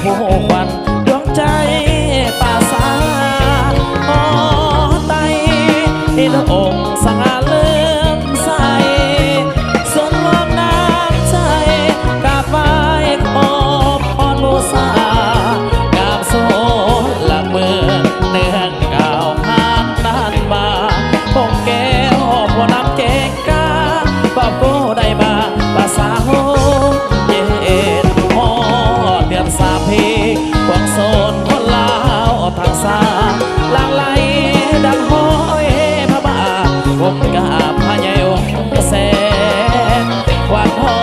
ผู้ควันดวงใจป่าสาขอไต่ที่พระองค์สง่าเลื่อมใสส่วนรวมน้ำใจกราบไหว้ขอพรบูชากราบโซหลักเมืองเนื่องก่าวผ่านด้านมาพงแก้วพอน้ำเก่งกาบอกกูได้มาภาษาโฮเย็นฮอเดือนสามพีพวงโซนคนลาวทางซาหลังไหลดังห้อยพระบาทผมกราบพระใหญ่องค์แสนวันหอ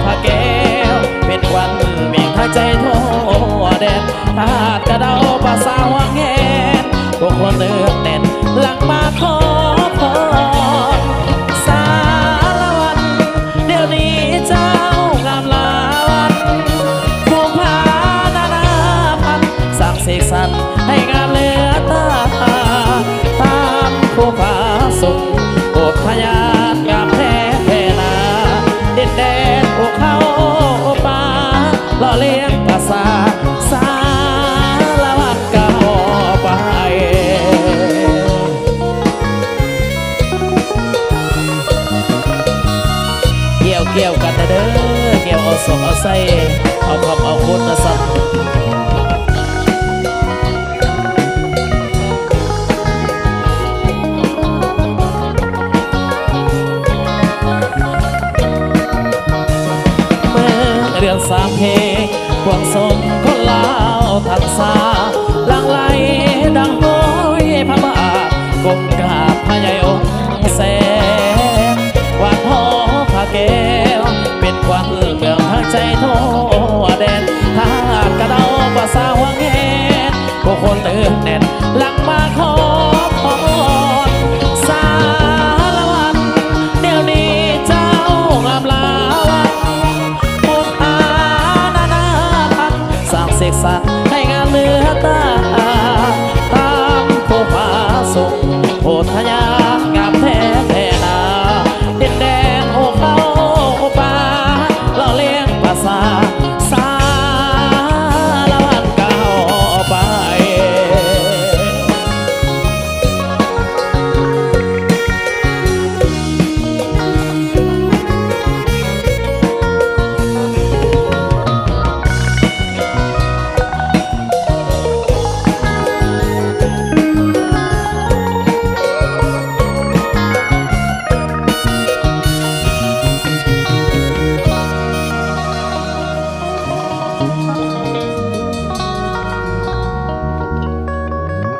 พระแก้วเป็นวันเมียงทางใจทั่วแดนถ้ากระเดาภาษาวังแหนพวกคนเลือกแน่นหลังมาขอพรสารวันเดี๋ยวนี้เจ้างามลาวันภูมิพานานาพันสร้างเสกสรรให้งามเหลือตาตามภูผาสุขโอดพยานงามแท้แท้นาดินแดนภูเขาป่าหล่อเลี้ยงภาษาสารวันก้าวไปเกี่ยวกันเด้อเกี่ยวเอาสมเอาใส่เอาคำเอาคุณมาสั่งเมื่อเรื่องสามเพลงพวงสมคนลาวทังสาหลังไหลดังโห้ยพระบาทก้มกราบพระใหญ่องค์แสนวันหอพระแก้วเป็นควันเมืองทางใจทั่วแดนถ้ากระเดาภาษาวังแหนผู้คนเลือกแน่นหลังมาขอพรสารวันเดี๋ยวนี้เจ้างามลาวันภูมิพานานาพันสร้างเสกสรรให้งานเหลือตา